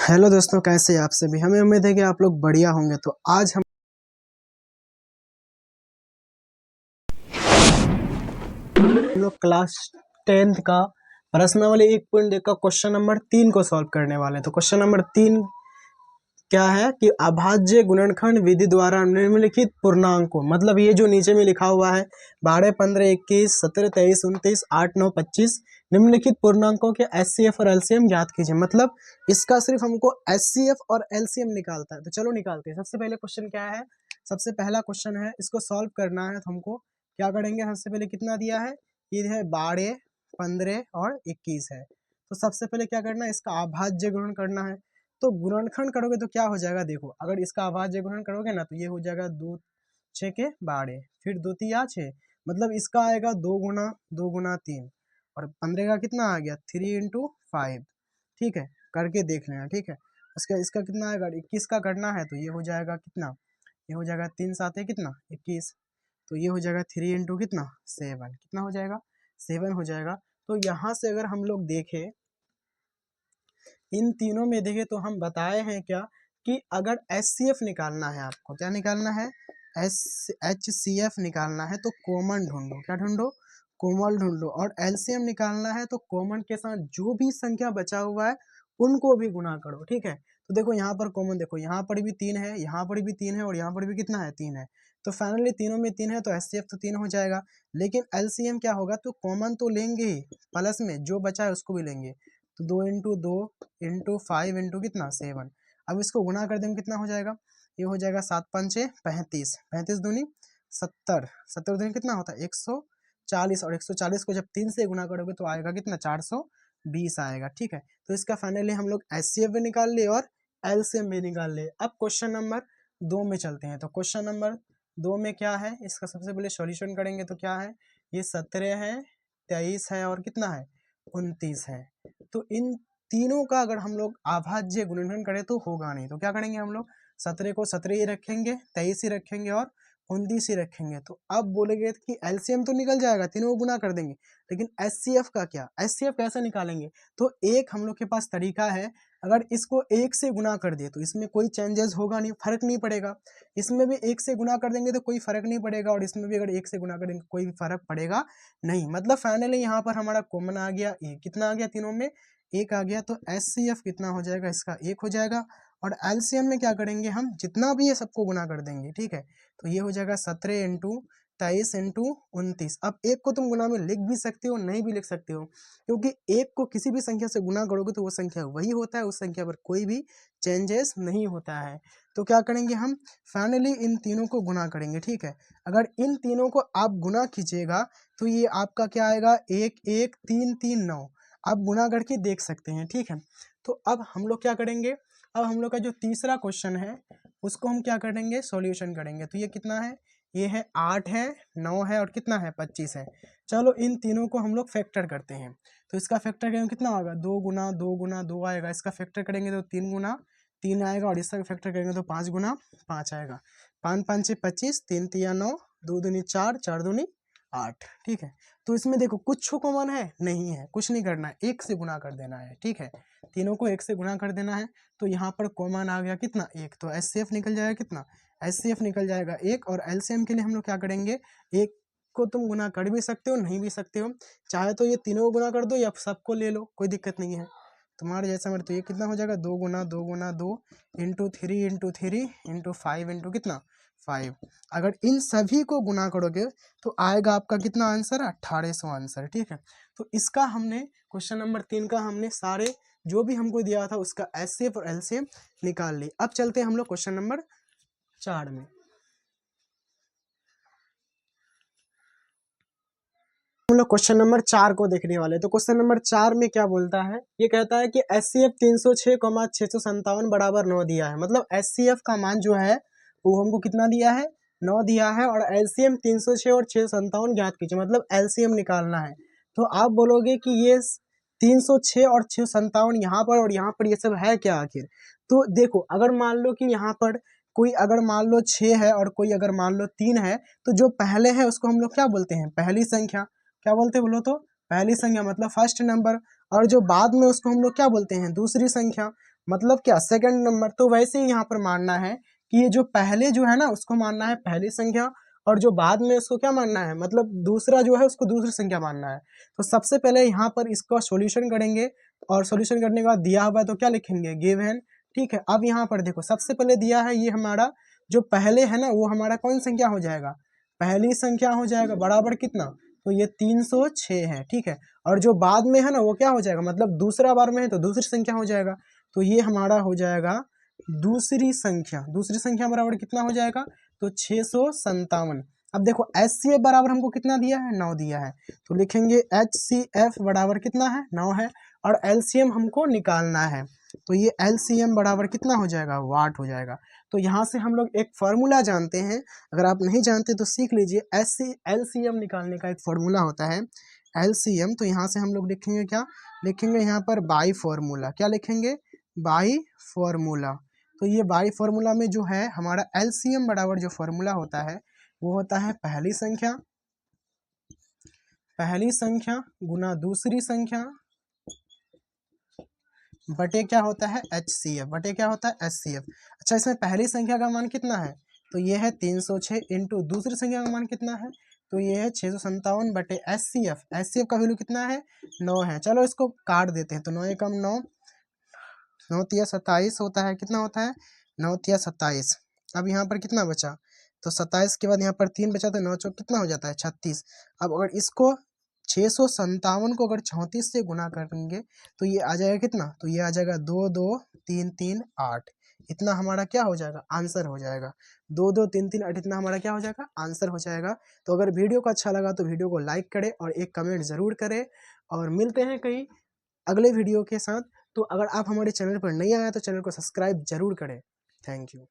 Hello दोस्तों, कैसे हैं आप सभी। हमें उम्मीद है कि आप लोग बढ़िया होंगे। तो आज हम लोग क्लास 10th का प्रश्नावली 1.1 का क्वेश्चन नंबर 3 को सॉल्व करने वाले हैं। तो क्वेश्चन नंबर 3 क्या है कि अभाज्य गुणनखंड विधि द्वारा निम्नलिखित पूर्णांकों, मतलब ये जो नीचे में लिखा हुआ है 12, 15, 21, 17, 23, 29, 8, 9, 25 निम्नलिखित पूर्णांकों के एचसीएफ और एलसीएम ज्ञात कीजिए। मतलब इसका सिर्फ हमको एचसीएफ और एलसीएम निकालता है। तो चलो निकालते हैं। सबसे पहले क्वेश्चन क्या है, सबसे पहला क्वेश्चन है, इसको सॉल्व करना है। तो हमको क्या करेंगे, सबसे पहले कितना दिया है, ये है 12, 15 और 21 है। तो सबसे पहले क्या करना है, इसका अभाज्य गुणन करना है। तो गुणनखंड करोगे तो क्या हो जाएगा, देखो अगर इसका अभाज्य गुणन करोगे ना तो ये हो जाएगा 2 6 के 12, फिर 2 तिया 6, मतलब इसका आएगा 2 गुना 3, और 15 का कितना आ गया 3 इंटू 5। ठीक है, करके देख लेना। ठीक है, उसका इसका कितना आएगा, 21 का करना है तो ये हो जाएगा कितना, ये हो जाएगा 3 7 है कितना 21, तो ये हो जाएगा 3 इंटू कितना 7, कितना हो जाएगा 7 हो जाएगा। तो यहाँ से अगर हम लोग देखें, इन तीनों में देखें तो हम बताए हैं क्या कि अगर एचसीएफ निकालना है, आपको क्या निकालना है, एचसीएफ निकालना है तो कॉमन ढूंढो। क्या ढूंढो, कॉमन ढूंढो। और एलसीएम निकालना है तो कॉमन के साथ जो भी संख्या बचा हुआ है उनको भी गुना करो। ठीक है, तो देखो यहाँ पर कॉमन, देखो यहाँ पर भी 3 है, यहाँ पर भी 3 है, और यहाँ पर भी कितना है 3 है। तो फाइनली तीनों में 3 है तो एचसीएफ तो 3 हो जाएगा। लेकिन एलसीएम क्या होगा, तो कॉमन तो लेंगे ही, प्लस में जो बचा है उसको भी लेंगे। तो 2 इंटू 2 इंटू 5 इंटू कितना 7। अब इसको गुना कर देंगे कितना हो जाएगा, ये हो जाएगा 7 पंचे 35, 35 दूनी 70, 70 दूनी कितना होता है 140, और 140 को जब 3 से गुना करोगे तो आएगा कितना 420 आएगा। ठीक है, तो इसका फाइनली हम लोग एचसीएफ भी निकाल लिए और एलसीएम भी निकाल लिए। अब क्वेश्चन नंबर 2 में चलते हैं। तो क्वेश्चन नंबर 2 में क्या है, इसका सबसे पहले सॉल्यूशन करेंगे तो क्या है, ये 17 है, 23 है और कितना है 29 है। तो इन तीनों का अगर हम लोग अभाज्य गुणनखंड करें तो होगा नहीं। तो क्या करेंगे हम लोग, 17 को 17 ही रखेंगे, 23 ही रखेंगे और 29 ही रखेंगे। तो अब बोलेंगे कि एलसीएम तो निकल जाएगा, तीनों को गुना कर देंगे, लेकिन एचसीएफ का क्या, एचसीएफ कैसे निकालेंगे। तो एक हम लोग के पास तरीका है, अगर इसको 1 से गुना कर दिए तो इसमें कोई चेंजेस होगा नहीं, फर्क नहीं पड़ेगा। इसमें भी 1 से गुना कर देंगे तो कोई फर्क नहीं पड़ेगा, और इसमें भी अगर 1 से गुना कर देंगे कोई भी फर्क पड़ेगा नहीं। मतलब फाइनली यहाँ पर हमारा कॉमन आ गया, कितना आ गया, तीनों में 1 आ गया। तो एचसीएफ कितना हो जाएगा, इसका 1 हो जाएगा। और एलसीएम में क्या करेंगे, हम जितना भी है सबको गुना कर देंगे। ठीक है, तो ये हो जाएगा 17 इंटू 23 इंटू 29। अब 1 को तुम गुना में लिख भी सकते हो, नहीं भी लिख सकते हो, क्योंकि 1 को किसी भी संख्या से गुना करोगे तो वो संख्या वही होता है, उस संख्या पर कोई भी चेंजेस नहीं होता है। तो क्या करेंगे हम, फाइनली इन तीनों को गुना करेंगे। ठीक है, अगर इन तीनों को आप गुना कीजिएगा तो ये आपका क्या आएगा, 1 1 3 3 9। आप गुना करके देख सकते हैं। ठीक है, तो अब हम लोग क्या करेंगे, अब हम लोग का जो तीसरा क्वेश्चन है उसको हम क्या करेंगे, सॉल्यूशन करेंगे। तो ये कितना है, ये है 8 है, 9 है और कितना है 25 है। चलो इन तीनों को हम लोग फैक्टर करते हैं। तो इसका फैक्टर करेंगे कितना होगा, 2 गुना 2 गुना 2 आएगा। इसका फैक्टर करेंगे तो 3 गुना 3 आएगा, और इसका फैक्टर करेंगे तो 5 गुना 5 आएगा। 5 5 से 25, 3 तिया 9, 2 दूनी 4, 4 दूनी 8। ठीक है, तो इसमें देखो कुछ कॉमन है नहीं है, कुछ नहीं करना है, 1 से गुना कर देना है। ठीक है, तीनों को 1 से गुना कर देना है। तो यहाँ पर कॉमन आ गया कितना 1, तो एचसीएफ निकल जाएगा कितना, एचसीएफ निकल जाएगा 1। और एलसीएम के लिए हम लोग क्या करेंगे, 1 को तुम गुना कर भी सकते हो, नहीं भी सकते हो, चाहे तो ये तीनों को गुना कर दो या सबको ले लो, कोई दिक्कत नहीं है तुम्हारे जैसा मेरे। तो ये कितना हो जाएगा, 2 गुना 2 गुना 2 इंटू 3 इंटू 3 इंटू 5 इंटू कितना 5। अगर इन सभी को गुना करोगे तो आएगा आपका कितना आंसर, 1800 आंसर। ठीक है, तो इसका हमने क्वेश्चन नंबर 3 का हमने सारे जो भी हमको दिया था उसका एचसीएफ और एलसीएम निकाल ली। अब चलते हैं हम लोग क्वेश्चन नंबर 4 में। हम लोग क्वेश्चन नंबर 4 को देखने वाले। तो क्वेश्चन नंबर 4 में क्या बोलता है, ये कहता है कि एचसीएफ 306,657 बराबर 9 दिया है। मतलब एचसीएफ का मान जो है वो हमको कितना दिया है, 9 दिया है, और एलसीएम 306 और 657 ज्ञात कीजिए, मतलब एलसीएम निकालना है। तो आप बोलोगे कि ये 306 और 657 यहाँ पर और यहाँ पर ये सब है क्या आखिर। तो देखो अगर मान लो कि यहाँ पर कोई अगर मान लो 6 है और कोई अगर मान लो 3 है, तो जो पहले है उसको हम लोग क्या बोलते हैं, पहली संख्या। क्या बोलते हैं बोलो तो, पहली संख्या मतलब फर्स्ट नंबर। और जो बाद में उसको हम लोग क्या बोलते हैं, दूसरी संख्या। मतलब क्या सेकंड नंबर, तो वैसे ही यहाँ पर मानना है कि ये जो पहले जो है ना उसको मानना है पहली संख्या, और जो बाद में उसको क्या मानना है, मतलब दूसरा जो है उसको दूसरी संख्या मानना है। तो सबसे पहले यहाँ पर इसका सॉल्यूशन करेंगे, और सॉल्यूशन करने के बाद दिया हुआ है तो क्या लिखेंगे, गिवन। ठीक है, अब यहाँ पर देखो सबसे पहले दिया है ये हमारा जो पहले है ना वो हमारा कौन संख्या हो जाएगा, पहली संख्या हो जाएगा, बराबर कितना, तो ये 306 है। ठीक है, और जो बाद में है ना वो क्या हो जाएगा, मतलब दूसरा बार में है तो दूसरी संख्या हो जाएगा, तो ये हमारा हो जाएगा दूसरी संख्या। दूसरी संख्या बराबर कितना हो जाएगा, तो 657। अब देखो HCF बराबर हमको कितना दिया है, 9 दिया है, तो लिखेंगे HCF बराबर कितना है, 9 है, और LCM हमको निकालना है, तो ये LCM बराबर कितना हो जाएगा, वाट हो जाएगा। तो यहाँ से हम लोग एक फार्मूला जानते हैं, अगर आप नहीं जानते तो सीख लीजिए। LCM निकालने का एक फार्मूला होता है LCM, तो यहाँ से हम लोग लिखेंगे क्या, लिखेंगे यहाँ पर बाई फार्मूला। क्या लिखेंगे, बाई फार्मूला। तो ये बाई फार्मूला में जो है हमारा LCM बराबर जो फार्मूला होता है वो होता है पहली संख्या गुना दूसरी संख्या बटे क्या होता है HCF, बटे क्या होता है HCF। अच्छा, इसमें पहली संख्या का मान कितना है, तो ये है 306 इंटू दूसरी संख्या का मान कितना है, तो ये है 657 बटे HCF का वैल्यू कितना है, 9 है। चलो इसको काट देते हैं, तो 9 एकम 9, 9 तिया 27 होता है, कितना होता है, 9 तिया 27। अब यहाँ पर कितना बचा, तो 27 के बाद यहाँ पर 3 बचा, तो 9 चौक कितना हो जाता है, 36। अब अगर इसको 657 को अगर 34 से गुना करेंगे तो ये आ जाएगा कितना, तो ये आ जाएगा 2 2 3 3 8। इतना हमारा क्या हो जाएगा, आंसर हो जाएगा। 2 2 3 3 8 इतना हमारा क्या हो जाएगा, आंसर हो जाएगा। तो अगर वीडियो को अच्छा लगा तो वीडियो को लाइक करें और एक कमेंट ज़रूर करें, और मिलते हैं कहीं अगले वीडियो के साथ। तो अगर आप हमारे चैनल पर नहीं आए तो चैनल को सब्सक्राइब जरूर करें। Thank you.